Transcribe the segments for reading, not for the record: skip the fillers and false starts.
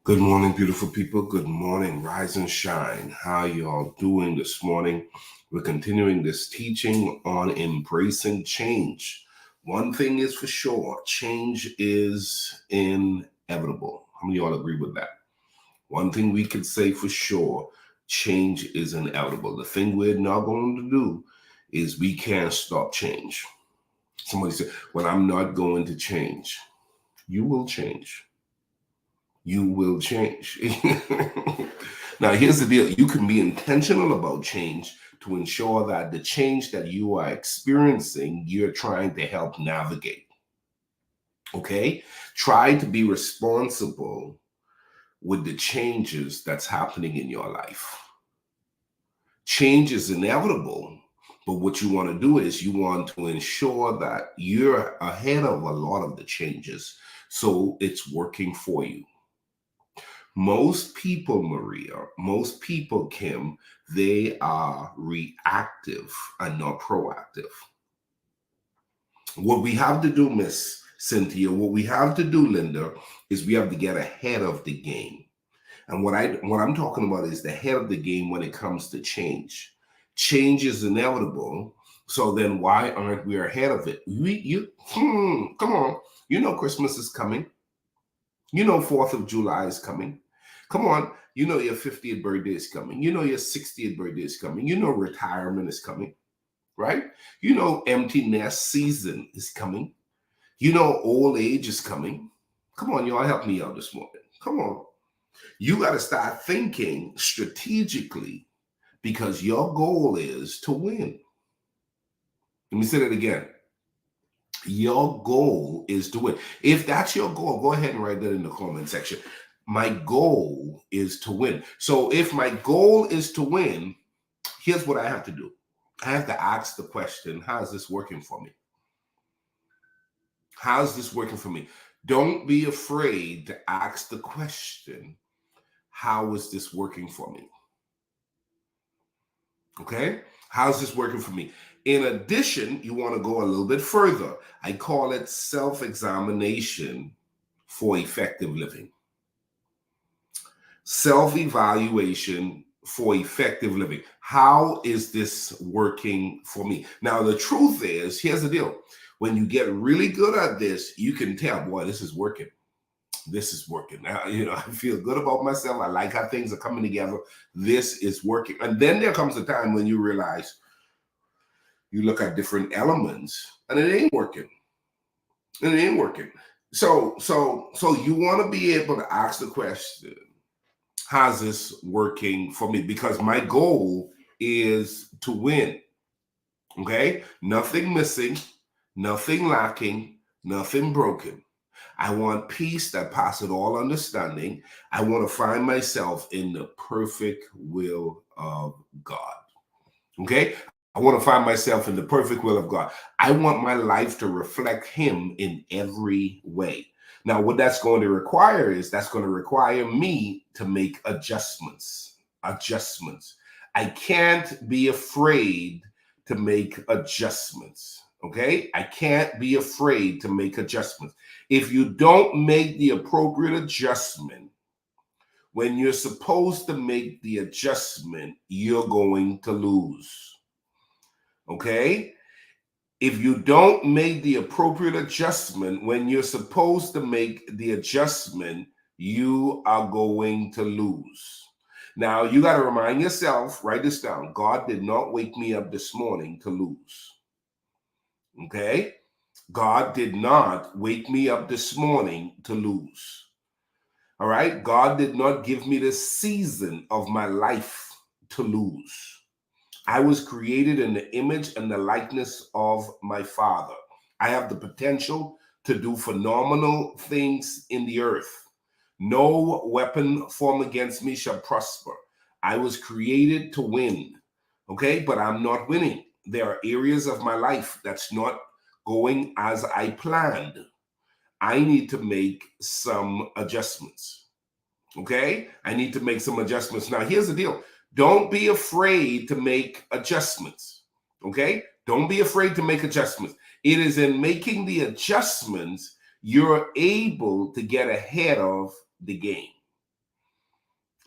Good morning, beautiful people. Good morning, rise and shine. How y'all doing this morning? We're continuing this teaching on embracing change. One thing is for sure, change is inevitable. How many of y'all agree with that? One thing we can say for sure, change is inevitable. The thing we're not going to do is we can't stop change. Somebody said, well, I'm not going to change. You will change. You will change. Now, here's the deal. You can be intentional about change to ensure that the change that you are experiencing, you're trying to help navigate. Okay? Try to be responsible with the changes that's happening in your life. Change is inevitable, but what you want to do is you want to ensure that you're ahead of a lot of the changes so it's working for you. Most people, Maria, most people, Kim, they are reactive and not proactive. What we have to do, Miss Cynthia, what we have to do, Linda, is we have to get ahead of the game. And what I'm talking about is the head of the game when it comes to change. Change is inevitable. So then why aren't we ahead of it? Come on. You know Christmas is coming. You know 4th of July is coming. Come on, you know your 50th birthday is coming. You know your 60th birthday is coming. You know retirement is coming, right? You know empty nest season is coming. You know old age is coming. Come on, y'all, help me out this morning. Come on. You got to start thinking strategically because your goal is to win. Let me say that again. Your goal is to win. If that's your goal, go ahead and write that in the comment section. My goal is to win. So if my goal is to win, here's what I have to do. I have to ask the question, how is this working for me? How is this working for me? Don't be afraid to ask the question, how is this working for me? Okay? How's this working for me? In addition, you want to go a little bit further. I call it self-examination for effective living. Self-evaluation for effective living. How is this working for me? Now, the truth is, here's the deal. When you get really good at this, you can tell, boy, this is working. This is working. Now, I feel good about myself. I like how things are coming together. This is working. And then there comes a time when you realize, you look at different elements and it ain't working. And it ain't working. So you want to be able to ask the question, how's this working for me? Because my goal is to win. Okay? Nothing missing, nothing lacking, nothing broken. I want peace that passes all understanding. I want to find myself in the perfect will of God. Okay? I want to find myself in the perfect will of God. I want my life to reflect Him in every way. Now, what that's going to require is that's going to require me to make adjustments. I can't be afraid to make adjustments. Okay? I can't be afraid to make adjustments. If you don't make the appropriate adjustment, when you're supposed to make the adjustment, you're going to lose. Okay? If you don't make the appropriate adjustment when you're supposed to make the adjustment, you are going to lose. Now, you got to remind yourself, write this down. God did not wake me up this morning to lose. Okay? God did not wake me up this morning to lose. All right? God did not give me the season of my life to lose. I was created in the image and the likeness of my Father. I have the potential to do phenomenal things in the earth. No weapon formed against me shall prosper. I was created to win. Okay? But I'm not winning. There are areas of my life that's not going as I planned. I need to make some adjustments. Okay? I need to make some adjustments. Now, here's the deal. Don't be afraid to make adjustments. Okay? Don't be afraid to make adjustments. It is in making the adjustments you're able to get ahead of the game.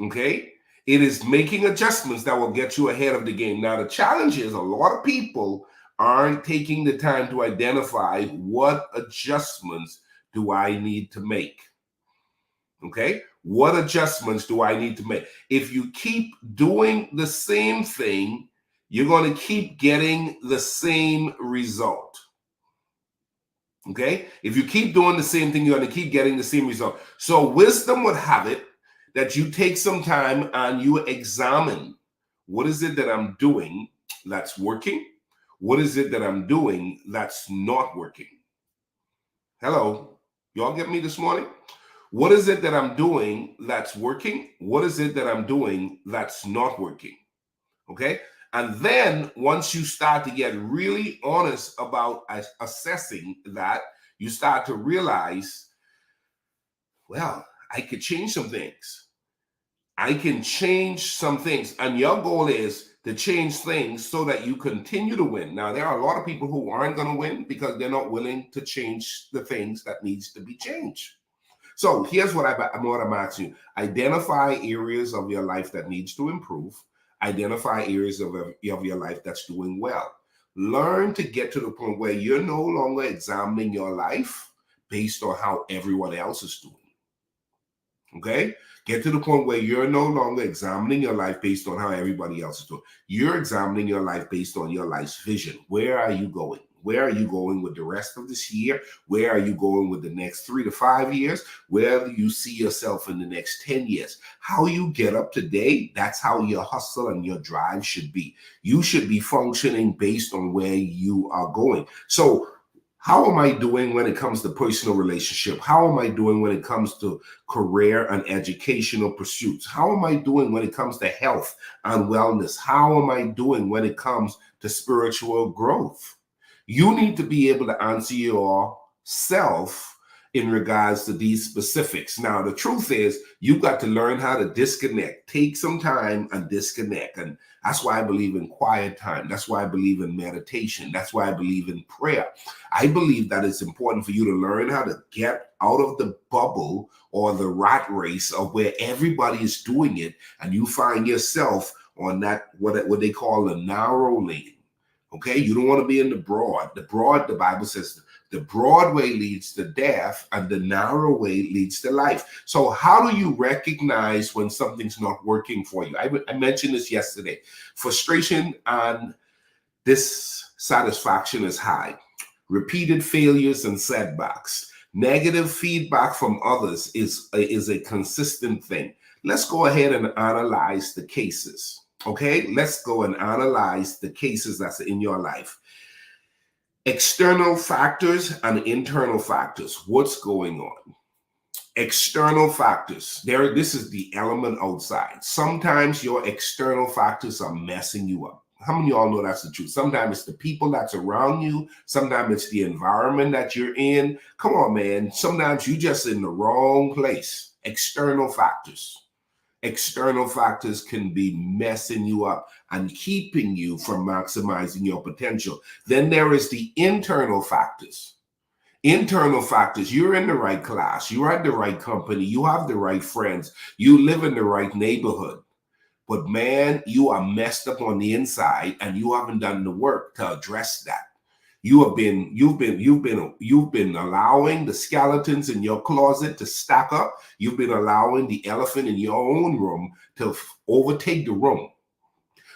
Okay? It is making adjustments that will get you ahead of the game. Now, the challenge is a lot of people aren't taking the time to identify what adjustments do I need to make. Okay? What adjustments do I need to make? If you keep doing the same thing, you're going to keep getting the same result. Okay? If you keep doing the same thing, you're going to keep getting the same result. So, wisdom would have it that you take some time and you examine what is it that I'm doing that's working? What is it that I'm doing that's not working? Hello? Y'all get me this morning? What is it that I'm doing that's working? What is it that I'm doing that's not working? Okay. And then once you start to get really honest about assessing that, you start to realize, well, I could change some things. I can change some things. And your goal is to change things so that you continue to win. Now, there are a lot of people who aren't going to win because they're not willing to change the things that needs to be changed. So here's what I'm asking you. Identify areas of your life that needs to improve. Identify areas of your life that's doing well. Learn to get to the point where you're no longer examining your life based on how everyone else is doing. Okay? Get to the point where you're no longer examining your life based on how everybody else is doing. You're examining your life based on your life's vision. Where are you going? Where are you going with the rest of this year? Where are you going with the next 3 to 5 years? Where do you see yourself in the next 10 years? How you get up today, that's how your hustle and your drive should be. You should be functioning based on where you are going. So, how am I doing when it comes to personal relationship? How am I doing when it comes to career and educational pursuits? How am I doing when it comes to health and wellness? How am I doing when it comes to spiritual growth? You need to be able to answer yourself in regards to these specifics. Now, the truth is, you've got to learn how to disconnect. Take some time and disconnect. And that's why I believe in quiet time. That's why I believe in meditation. That's why I believe in prayer. I believe that it's important for you to learn how to get out of the bubble or the rat race of where everybody is doing it, and you find yourself on that, what they call the narrow lane. Okay, you don't want to be in the broad. The broad, the Bible says, the broad way leads to death and the narrow way leads to life. So how do you recognize when something's not working for you? I mentioned this yesterday. Frustration and dissatisfaction is high. Repeated failures and setbacks. Negative feedback from others is a consistent thing. Let's go ahead and analyze the cases. Okay, let's go and analyze the cases that's in your life. External factors and internal factors. What's going on? External factors. This is the element outside. Sometimes your external factors are messing you up. How many of y'all know that's the truth? Sometimes it's the people that's around you. Sometimes it's the environment that you're in. Come on, man. Sometimes you're just in the wrong place. External factors. External factors can be messing you up and keeping you from maximizing your potential. Then there is the internal factors. Internal factors, you're in the right class, you're at the right company, you have the right friends, you live in the right neighborhood. But man, you are messed up on the inside and you haven't done the work to address that. You've been allowing the skeletons in your closet to stack up. You've been allowing the elephant in your own room to overtake the room.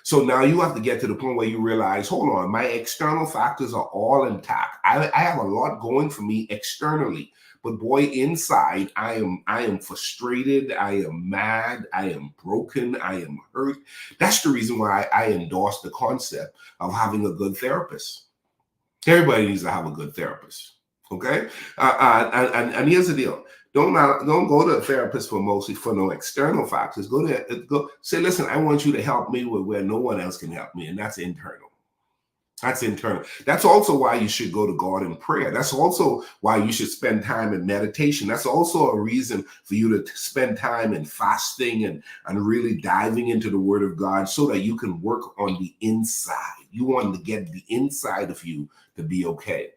So now you have to get to the point where you realize, hold on, my external factors are all intact. I have a lot going for me externally, but boy, inside I am frustrated. I am mad. I am broken. I am hurt. That's the reason why I endorse the concept of having a good therapist. Everybody needs to have a good therapist. Okay. And here's the deal. Don't go to a therapist for no external factors. Go say, listen, I want you to help me with where no one else can help me. And that's internal. That's internal. That's also why you should go to God in prayer. That's also why you should spend time in meditation. That's also a reason for you to spend time in fasting and really diving into the Word of God so that you can work on the inside. You want to get the inside of you to be okay.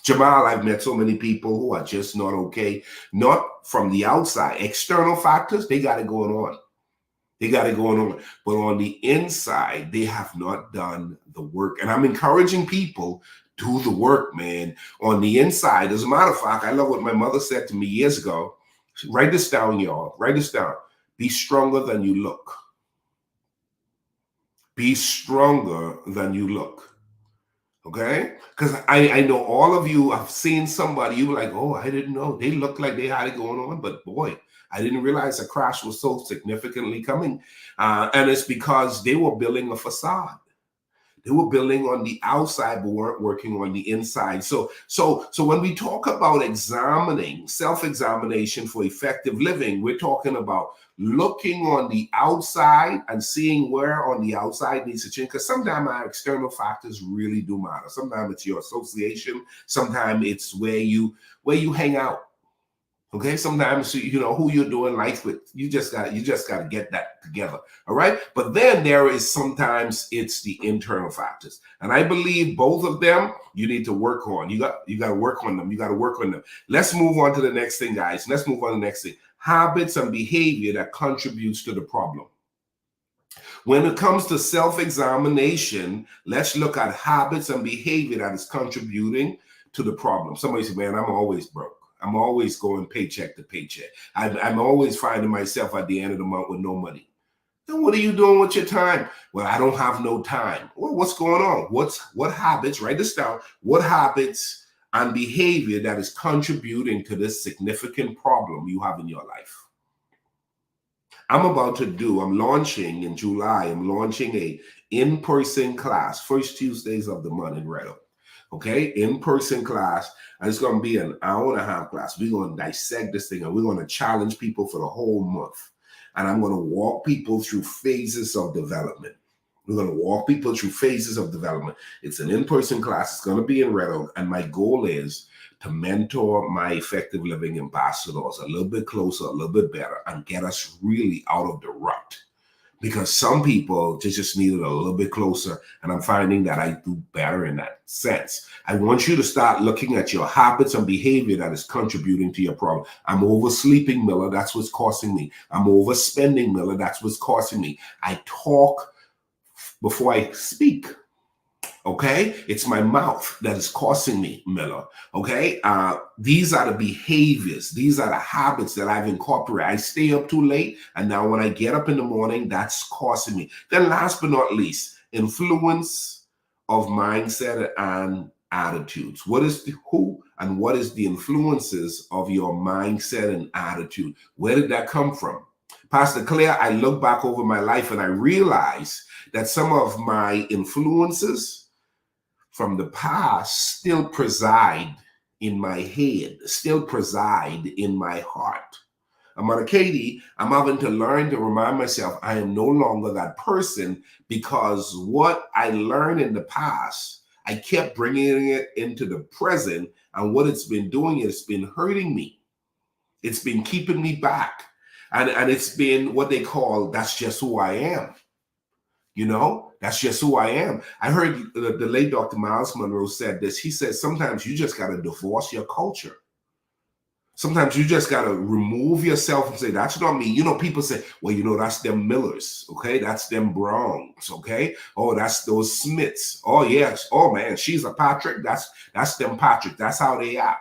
Jamal, I've met so many people who are just not okay, not from the outside. External factors, they got it going on. They got it going on. But on the inside, they have not done the work. And I'm encouraging people, do the work, man. On the inside, as a matter of fact, I love what my mother said to me years ago. Write this down, y'all. Write this down. Be stronger than you look. Be stronger than you look. Okay? Because I know all of you, I've seen somebody, you were like, oh, I didn't know. They looked like they had it going on. But boy, I didn't realize the crash was so significantly coming. And it's because they were building a facade. They were building on the outside, but weren't working on the inside. So when we talk about examining, self-examination for effective living, we're talking about looking on the outside and seeing where on the outside needs to change. Because sometimes our external factors really do matter. Sometimes it's your association. Sometimes it's where you hang out. Okay, sometimes you know who you're doing life with. You just got to get that together. All right, but then there is sometimes it's the internal factors, and I believe both of them you need to work on. You got to work on them. You got to work on them. Let's move on to the next thing, guys. Let's move on to the next thing. Habits and behavior that contributes to the problem. When it comes to self-examination, let's look at habits and behavior that is contributing to the problem. Somebody said, "Man, I'm always broke. I'm always going paycheck to paycheck. I'm always finding myself at the end of the month with no money." Then what are you doing with your time? Well, I don't have no time. Well, what's going on? What habits, write this down, what habits and behavior that is contributing to this significant problem you have in your life? I'm launching in July, I'm launching a in-person class, first Tuesdays of the month in Red Oak. Okay, in-person class. And it's going to be an hour and a half class. We're going to dissect this thing and we're going to challenge people for the whole month. And I'm going to walk people through phases of development. We're going to walk people through phases of development. It's an in-person class. It's going to be in Red Oak. And my goal is to mentor my effective living ambassadors a little bit closer, a little bit better, and get us really out of the rut. Because some people just need it a little bit closer, and I'm finding that I do better in that sense. I want you to start looking at your habits and behavior that is contributing to your problem. I'm oversleeping, Miller. That's what's costing me. I'm overspending, Miller. That's what's costing me. I talk before I speak. Okay, it's my mouth that is costing me, Miller. Okay, these are the behaviors, these are the habits that I've incorporated. I stay up too late, and now when I get up in the morning, that's costing me. Then last but not least, influence of mindset and attitudes. What is the influences of your mindset and attitude? Where did that come from? Pastor Claire, I look back over my life and I realize that some of my influences from the past still preside in my head, still preside in my heart. Amanda Katie, I'm having to learn to remind myself I am no longer that person, because what I learned in the past, I kept bringing it into the present, and what it's been doing is it's been hurting me. It's been keeping me back. And it's been what they call, that's just who I am. You know, that's just who I am. I heard the late Dr. Miles Monroe said this. He said, sometimes you just got to divorce your culture. Sometimes you just got to remove yourself and say, that's not me. You know, people say, well, you know, that's them Millers. Okay. That's them Browns. Okay. Oh, that's those Smiths. Oh, yes. Oh, man, she's a Patrick. That's them Patrick. That's how they are.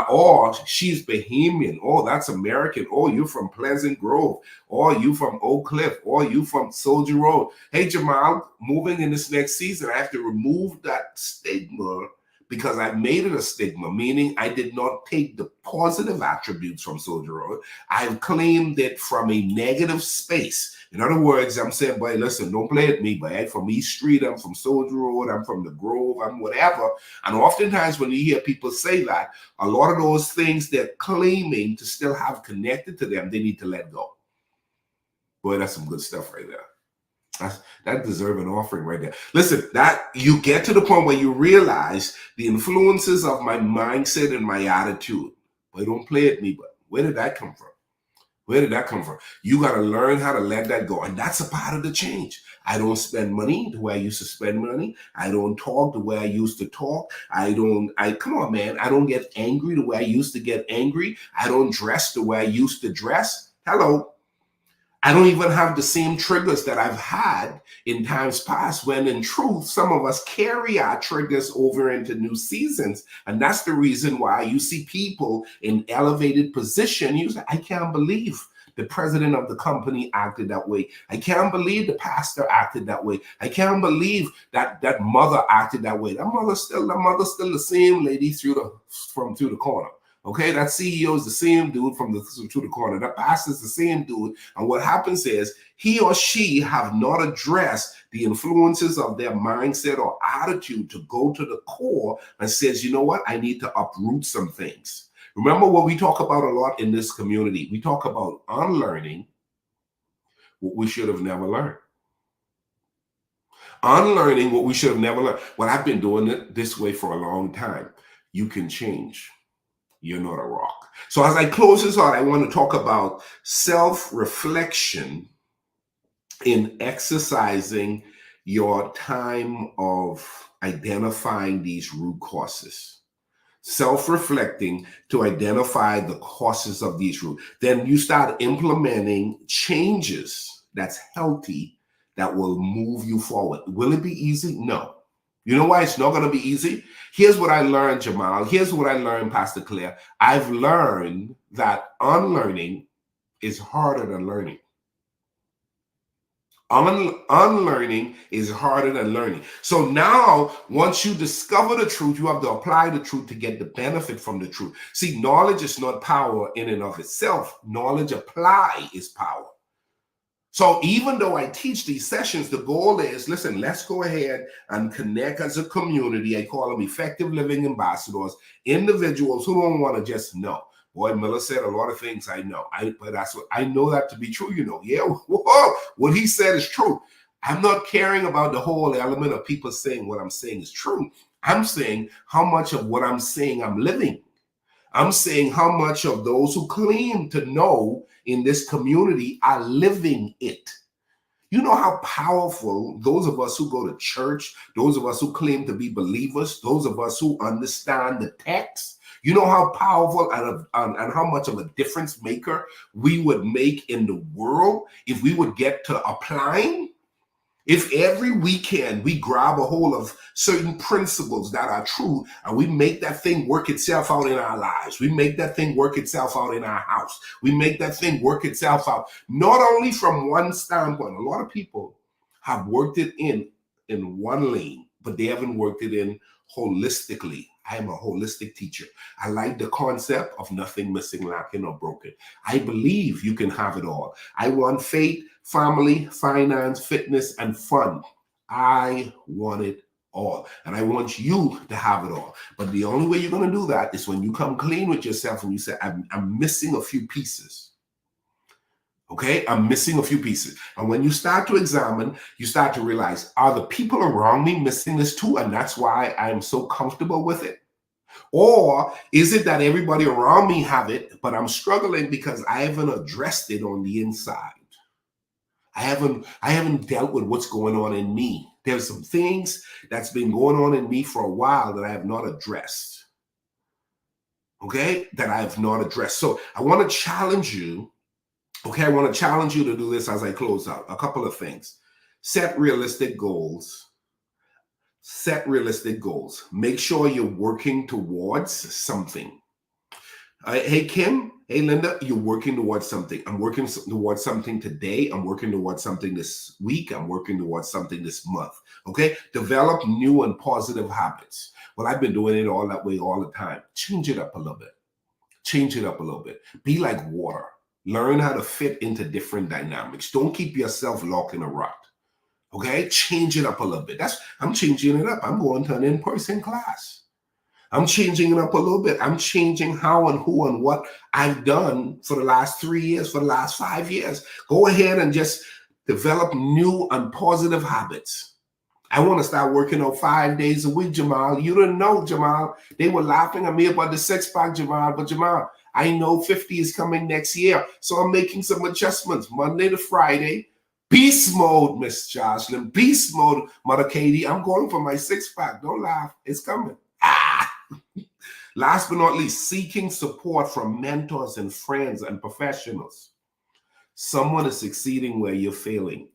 Or she's Bahamian. Oh, that's American. Oh, you from Pleasant Grove. Or you from Oak Cliff. Or you from Soldier Road. Hey, Jamal, moving in this next season, I have to remove that stigma, because I made it a stigma, meaning I did not take the positive attributes from Soldier Road. I've claimed it from a negative space. In other words, I'm saying, boy, listen, don't play at me, boy. I'm from East Street, I'm from Soldier Road, I'm from the Grove, I'm whatever. And oftentimes when you hear people say that, a lot of those things they're claiming to still have connected to them, they need to let go. Boy, that's some good stuff right there. That deserves an offering right there. Listen, that you get to the point where you realize the influences of my mindset and my attitude. But don't play at me, but where did that come from? Where did that come from? You got to learn how to let that go. And that's a part of the change. I don't spend money the way I used to spend money. I don't talk the way I used to talk. Come on, man. I don't get angry the way I used to get angry. I don't dress the way I used to dress. Hello. I don't even have the same triggers that I've had in times past, when in truth, some of us carry our triggers over into new seasons. And that's the reason why you see people in elevated position. You say, I can't believe the president of the company acted that way. I can't believe the pastor acted that way. I can't believe that mother acted that way. That mother's still the same lady through the corner. Okay, that CEO is the same dude to the corner. That pastor is the same dude. And what happens is he or she have not addressed the influences of their mindset or attitude to go to the core and says, you know what, I need to uproot some things. Remember what we talk about a lot in this community. We talk about unlearning what we should have never learned. Unlearning what we should have never learned. Well, I've been doing it this way for a long time. You can change. You're not a rock. So as I close this out, I want to talk about self-reflection in exercising your time of identifying these root causes. Self-reflecting to identify the causes of these roots. Then you start implementing changes that's healthy that will move you forward. Will it be easy? No. You know why it's not going to be easy? Here's what I learned, Jamal. Here's what I learned, Pastor Claire. I've learned that unlearning is harder than learning. Unlearning is harder than learning. So now, once you discover the truth, you have to apply the truth to get the benefit from the truth. See, knowledge is not power in and of itself. Knowledge applied is power. So even though I teach these sessions, the goal is, listen, let's go ahead and connect as a community. I call them effective living ambassadors, individuals who don't want to just know. Boy, Miller said a lot of things I know. But that's what I know that to be true. You know, yeah, whoa, what he said is true. I'm not caring about the whole element of people saying what I'm saying is true. I'm saying how much of what I'm saying I'm living. I'm saying how much of those who claim to know in this community are living it. You know how powerful those of us who go to church, those of us who claim to be believers, those of us who understand the text, you know how powerful and how much of a difference maker we would make in the world if we would get to applying? If every weekend we grab a hold of certain principles that are true and we make that thing work itself out in our lives, we make that thing work itself out in our house, we make that thing work itself out, not only from one standpoint. A lot of people have worked it in one lane, but they haven't worked it in holistically. I am a holistic teacher. I like the concept of nothing missing, lacking, or broken. I believe you can have it all. I want faith, family, finance, fitness, and fun. I want it all. And I want you to have it all. But the only way you're going to do that is when you come clean with yourself and you say, I'm missing a few pieces. Okay, I'm missing a few pieces. And when you start to examine, you start to realize, are the people around me missing this too? And that's why I'm so comfortable with it. Or is it that everybody around me have it, but I'm struggling because I haven't addressed it on the inside? I haven't dealt with what's going on in me. There's some things that's been going on in me for a while that I have not addressed. Okay, that I have not addressed. So I want to challenge you. Okay, I want to challenge you to do this as I close out. A couple of things. Set realistic goals. Set realistic goals. Make sure you're working towards something. Hey, Kim. Hey, Linda, you're working towards something. I'm working towards something today. I'm working towards something this week. I'm working towards something this month. Okay? Develop new and positive habits. Well, I've been doing it all that way all the time. Change it up a little bit. Change it up a little bit. Be like water. Learn how to fit into different dynamics. Don't keep yourself locked in a rut. Okay? Change it up a little bit. I'm changing it up. I'm going to an in-person class. I'm changing it up a little bit. I'm changing how and who and what I've done for the last 3 years, for the last 5 years. Go ahead and just develop new and positive habits. I want to start working out 5 days a week, Jamal. You didn't know, Jamal. They were laughing at me about the six-pack, Jamal. But Jamal, I know 50 is coming next year. So I'm making some adjustments Monday to Friday. Beast mode, Miss Jocelyn. Beast mode, Mother Katie. I'm going for my six-pack. Don't laugh. It's coming. Last but not least, seeking support from mentors and friends and professionals. Someone is succeeding where you're failing.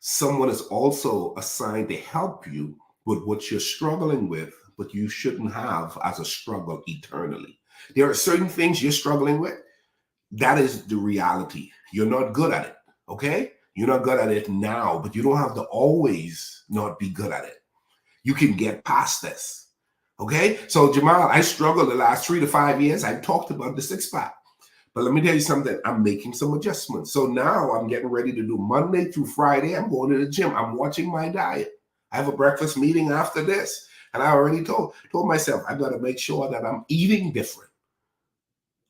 Someone is also assigned to help you with what you're struggling with, but you shouldn't have as a struggle eternally. There are certain things you're struggling with. That is the reality. You're not good at it. Okay? You're not good at it now, but you don't have to always not be good at it. You can get past this. Okay? So, Jamal, I struggled the last 3 to 5 years. I talked about the six pack. But let me tell you something. I'm making some adjustments. So now I'm getting ready to do Monday through Friday. I'm going to the gym. I'm watching my diet. I have a breakfast meeting after this. And I already told myself I've got to make sure that I'm eating different.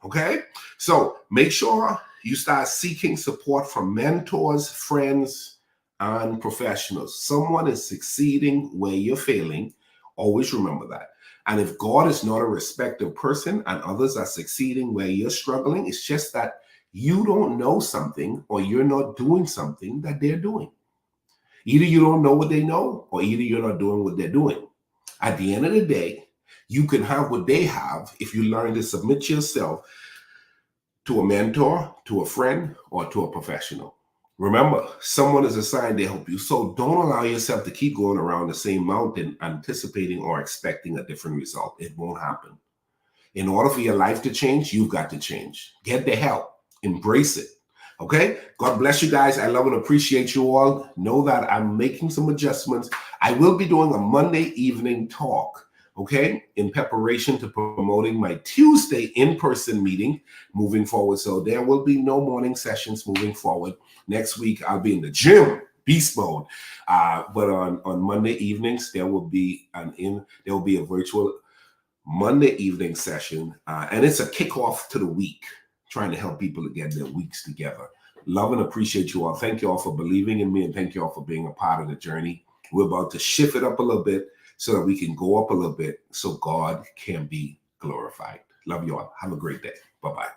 Okay? So make sure you start seeking support from mentors, friends, and professionals. Someone is succeeding where you're failing. Always remember that. And if God is not a respected person and others are succeeding where you're struggling, it's just that you don't know something or you're not doing something that they're doing. Either you don't know what they know or either you're not doing what they're doing. At the end of the day, you can have what they have if you learn to submit yourself to a mentor, to a friend, or to a professional. Remember, someone is assigned to help you. So don't allow yourself to keep going around the same mountain, anticipating or expecting a different result. It won't happen. In order for your life to change, you've got to change. Get the help. Embrace it. Okay? God bless you guys. I love and appreciate you all. Know that I'm making some adjustments. I will be doing a Monday evening talk, okay, in preparation to promoting my Tuesday in-person meeting moving forward. So there will be no morning sessions moving forward. Next week, I'll be in the gym, beast mode. But on Monday evenings, there will be a virtual Monday evening session, and it's a kickoff to the week, trying to help people to get their weeks together. Love and appreciate you all. Thank you all for believing in me, and thank you all for being a part of the journey. We're about to shift it up a little bit so that we can go up a little bit so God can be glorified. Love you all. Have a great day. Bye-bye.